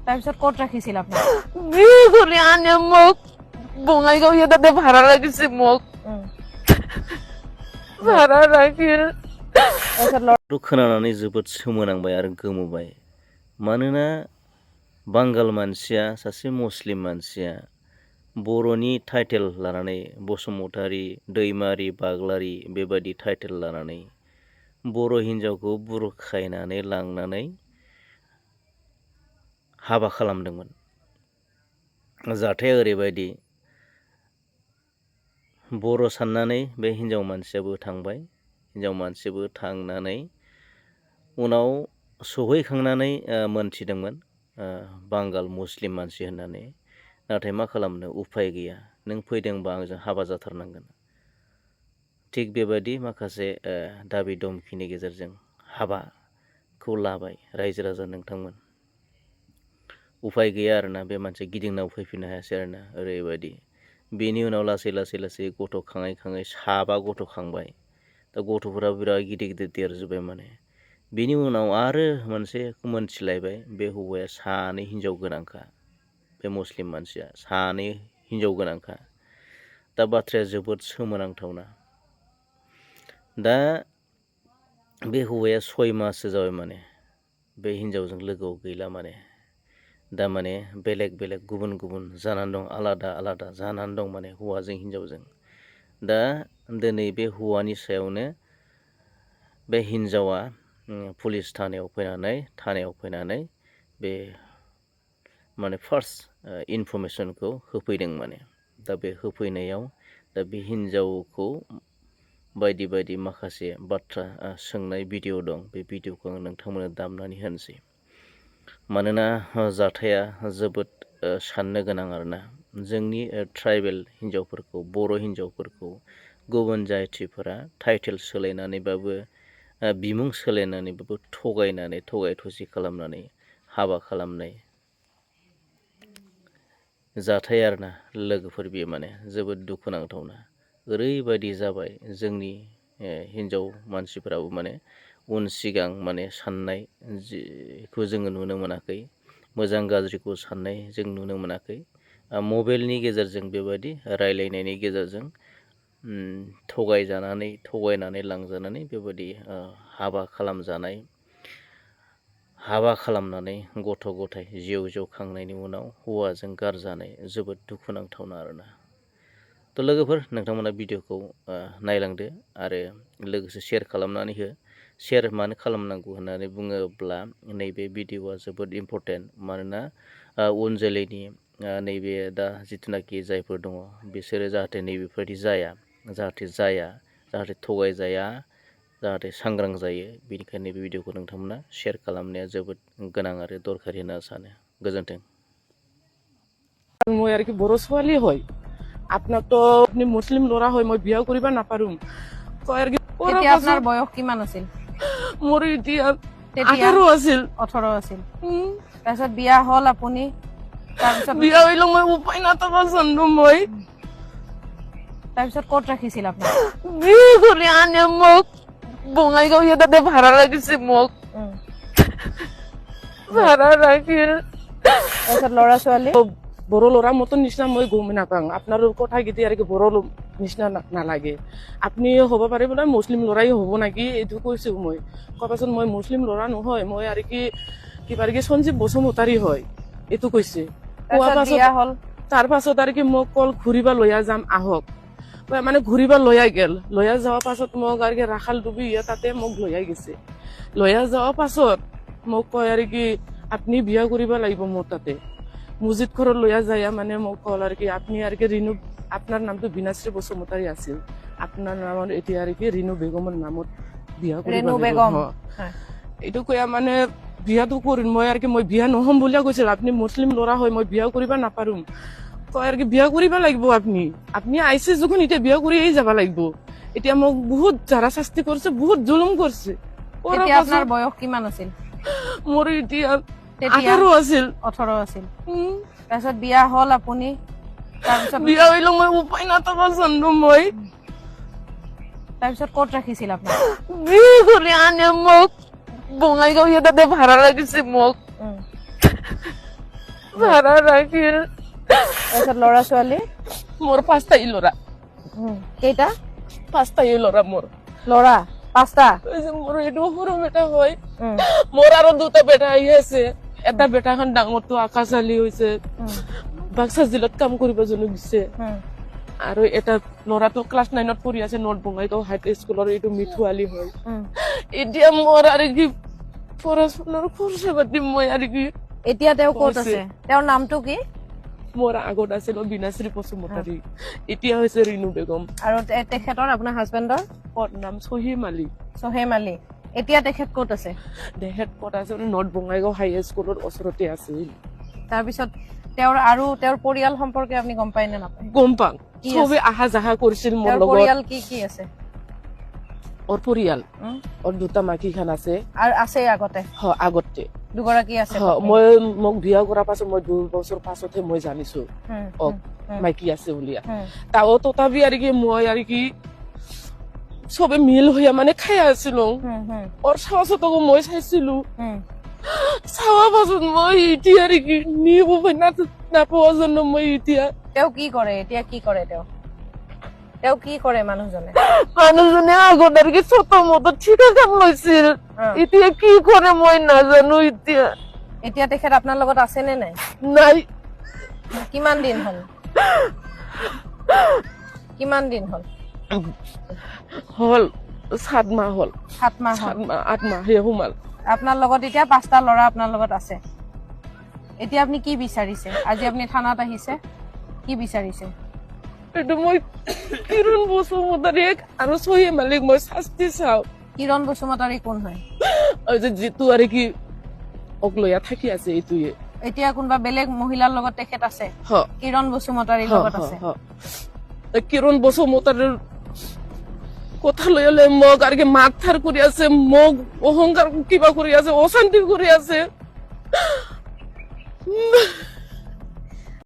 তাৰপিছত ক'ত ৰাখিছিল আপোনাক? বিয়ে কৰি আনে মোক বঙাইগাঁও তাতে ভাড়া লাগিছে মোক ভাড়া রাখি खोनानानै जोबोद सोमोनांबाय आरो गोमोबाय। मानोना बांगाल मानसिया सासे मुस्लिम मानसिया बर'नि टाइटेल लानानै बसुमतारी, दैमारि, बाग्लारि बेबायदि टाइटेल लानानै बर' हिन्जावखौ बुरखायनानै लांनानै हाबा खालामदोंमोन। जाथाया ओरैबायदि बर' साननानै बे हिन्जाव मानसियाबो थांबाय। हिन्जाव मानसियाबो थांनानै उनाव सहैखांनानै मोनथिदोंमोन बांगाल मुस्लिम मानसि होननानै। नाथाय मा खालामनो उफाय गैया, नों फैदोंबा आंजों हाबा जाथारनांगोन। थिग बेबायदि माखासे दाबि दमखिनि गेजेरजों हाबाखौ लाबाय रायजो राजा नोंथांमोन। उफाय गैया आरोना, बे मानसिया गिदिंना फैफिननो हायासै आरोना, ओरैबायदि। बेनि उनाव लासै गथ' खाङै 7 गथ' खांबाय। दा गथ'फोरा बिराद गिदिर देरजोब्बाय माने। बेनि उनाव आरो मोनसे मोनथिलायबाय, बे हौवाया 2 हिनजाव गोनांखा। बे मुस्लिम मानसिया 2 हिनजाव गोनांखा। दा बाथ्राया जोबोद सोमोनांथावना। दा बे हौवाया 6 माससो जाबाय माने बे हिनजावजों लोगोआव गैला माने। दा माने बेलेग गुबुन जानानै दं, आलादा जानानै दं माने हौवाजों हिनजावजों। दा दिनै बे हौवानि सायावनो बे हिनजावा पुलिस थानायाव फैनानै बे माने फार्स्ट इनफरमेसनखौ होफैदों माने। दा बे होफैनायाव दा बे हिनजावखौ बायदि माखासे बाथ्रा सोंनाय भिडिअ' दं। बे भिडिअ'खौ आं नोंथांमोननो दामनानै होनोसै। मानोना जाथाया जोबोद साननो गोनां आरोना। जोंनि ट्राइबेल हिनजावफोरखौ, बर' हिनजावफोरखौ गुबुन जाथिफोरा टाइटेल सोलायनानैबाबो बिमुं सोलायनानैबाबो थगायनानै थगाय थसि खालामनानै हाबा खालामनाय जाथाय आरोना लोगोफोर, बेयो माने जोबोद दुखुनांथावना। ओरैबायदि जाबाय जोंनि हिनजाव मानसिफोराबो माने उन सिगां माने साननाय जिखौ जोङो नुनो मोनाखै। मोजां गाज्रिखौ साननाय जों नुनो मोनाखै। मबाइलनि गेजेरजों बेबायदि रायलायनायनि गेजेरजों थगायनानै लांजानानै बेबायदि हाबा खालामनानै गथ' गथाय जिउ खांनायनि उनाव हौवाजों गारजानाय जोबोद दुखुनांथावना आरोना। थ' लोगोफोर, नोंथांमोना भिडिअ'खौ नायलांदो आरो लोगोसे शेयार खालामनानै हो। शेयार मानो खालामनांगौ होननानै बुङोब्ला नैबे भिडिअ'आ जोबोद इम्परटेन्ट। मानोना उन जोलैनि नैबे दा जिथुनाखि जायफोर दङ, बिसोरो जाहाथे नैबेफोरबायदि जाहाथे थगायजाया, जाहाथे सांग्रां जायो। बेनिखायनो नैबे भिडिअ'खौ नोंथांमोना शेयार खालामनाया जोबोद गोनां आरो दरखारि होनना सानो। गोजोन्थों। মই আর কি বড় ছোৱালী হয়, আপনাৰ তো আপনি মুসলিম ল'ৰা হয়, মই বিয়া কৰিব নাপাৰোঁ। কয় আৰ কি তেতিয়া আপোনাৰ বয়স কিমান আছিল? মোৰ এতিয়া তেতিয়া 18 আছিল। 18 আছিল। তাৰপিছত বিয়া হ'ল আপুনি? তাৰপিছত বিয়া হইলো মই উপায় নাথাকা জানো মই। তাৰপিছত ক'ত ৰাখিছিল আপোনাক? বিয়ে কৰি আনে মোক বঙাইগাঁও তাতে ভাড়া লাগিছে মোক ভাড়া ৰাখি। তাৰপিছত ল'ৰা ছোৱালী? বড় ল'ৰা মতন নিচিনা মই গম নাপাওঁ। আপোনাৰ কথা কেতিয়া আৰ কি বড় নিচিনা নালাগে। আপনি হ'ব পাৰে বোলে মুছলিম ল'ৰাই হ'ব নেকি, এইটো কৈছো মই। কবাচোন মই মুছলিম ল'ৰা নহয়, মই আৰ কি কিবা আৰ কি সঞ্জীৱ বসুমতাৰী হয়, এইটো কৈছে। তাৰ পাছত আৰ কি মোক কল ঘূৰিবা লৈয়া যাম আহক, মানে ঘূৰিবা লৈয়া গেল। লৈয়া যোৱাৰ পাছত মোক আৰ কি ৰাখাল ডুবি তাতে মোক লৈয়া গেছে। লৈয়া যোৱাৰ পাছত মোক কয় আৰ কি আপনি বিয়া কৰিব লাগিব মোৰ তাতে। মছজিদ ঘৰত লৈয়া যায় মানে মোক কল আৰ কি আপনি আৰ কি ৰিণু, আপনাৰ নামটো বিনাশ্ৰী বসুমতাৰী আছিল, আপনাৰ নামত এতিয়া আৰ কি ৰিণু বেগমৰ নামত বিয়া কৰিব লাগিব। এইটো কয়া মানে বিয়াটো কৰিম মই আৰ কি, মই বিয়া নহম বুলিয়ে কৈছিল। আপনি মুছলিম ল'ৰা হয়, মই বিয়া কৰিব নাপাৰোঁ। কয় আৰ কি বিয়া কৰিব লাগিব আপনি আইছে যখন এতিয়া বিয়া কৰিয়ে যাব লাগিব। এতিয়া মোক বহুত জাৰা শাস্তি কৰিছে, বহুত জুলুম কৰিছে। তেতিয়া আপোনাৰ বয়স কিমান আছিল? মোৰ এতিয়া 18 আছিল। 18 আছিল। তাৰপিছত বিয়া হ'ল আপুনি? তাৰপিছত বিয়া হইলো মই উপায় নাথাকা জানো মই। তাৰপিছত ক'ত ৰাখিছিল আপোনাক? বিয়ে কৰি আনে মোক বঙাইগাঁও তাতে ভাড়া লাগিছে মোক ভাড়া ৰাখি। তাৰপিছত ল'ৰা ছোৱালী মোৰ 5টাই লড়া, কেইটা 5টাই লড়া মোৰ। ল'ৰা 5টা ওই যে মোৰ এটু সৰু বেটা হয়, মোৰ আৰো 2টা বেটা আছে। এটা বেটা এখন ডাঙৰটো আকাশ আলী হৈছে, বাক্সা জিলাত কাম কৰিব জন্য গেছে। আৰু এটা ল'ৰাটো ক্লাছ 9ত পঢ়ি আছে নৰ্থ বঙাইগাঁও হাই স্কুলৰ, এইটো মিঠু আলী হয়। এতিয়া মোৰ আৰু কি পঢ়াশুনাৰ খৰচা পাতি মই আৰু কি। এতিয়া তেওঁ ক'ত আছে? তেওঁৰ নামটো কি? মোৰ আগত আছিল বিনাশ্ৰী বসুমতাৰী, এতিয়া হৈছে ৰিণু বেগম। আৰু তেখেতৰ আপোনাৰ হাজবেণ্ডৰ নাম চহিম আলী। চহেম আলী। এতিয়া তেখেত ক'ত আছে? তেখেত ক'ত আছে নৰ্থ বঙাইগাঁও হাই স্কুলৰ ওচৰতে আছিল। তাৰপিছত তেওঁৰ পৰিয়াল সম্পৰ্কে আপুনি গম পায় নে নাপায়? গম পাওঁ, কি চবে আহা যাহা কৰিছিল মোৰ তেওঁৰ লগত। পৰিয়াল কি কি আছে? ওৰ পৰিয়াল ওৰ 2টা মাইকী খান আছে। আৰু আছে আগতে আগতে দুগৰাকী আছে? মই মোক বিয়া কৰাৰ পাছত মই 2 বছৰ পাছতহে মই জানিছো মাইকী আছে বুলি। তাও তথাপি আৰু কি মই আৰু কি চবে মিল হইয়া মানে খাই আছিলো। ওৰ সাহসতকো মই চাইছিলো, চাওয়া পাছত মই এতিয়া আৰু কি নিব নাপোৱাৰ জন্য মই এতিয়া। তেওঁ কি কৰে এতিয়া? কি কৰে তেওঁ কি কৰে মানুহজনে আগত আৰু কি ছোট মতো ঠিকা কাম লৈছিল, এতিয়া কি কৰে মই নাজানো। এতিয়া তেখেত আপোনাৰ লগত আছে নে নাই? নাই। কিমান দিন হ'ল? 7 মাহ হ'ল। 7 মাহ 8 মাহ হে সোমাল। আপোনাৰ লগত এতিয়া 5টা ল'ৰা আপোনাৰ লগত আছে। এতিয়া আপুনি কি বিচাৰিছে? আজি আপুনি থানাত আহিছে, কি বিচাৰিছে? এইটো মই কিৰণ বসুমতাৰীক আৰু চহিম আলীক মই শাস্তি চাওঁ। কিৰণ বসুমতাৰী কোন হয়? যিটো আৰু কি অকলয়া থাকি আছে এইটোয়ে। এতিয়া কোনোবা বেলেগ মহিলাৰ লগত তেখেত আছে? কিৰণ বসুমতাৰীৰ লগত আছে? কিৰণ বসুমতাৰীৰ কথা লৈ মোক আৰু কি মাথাৰ কৰি আছে, মোক অহংকাৰ কিবা কৰি আছে, অশান্তি কৰি আছে।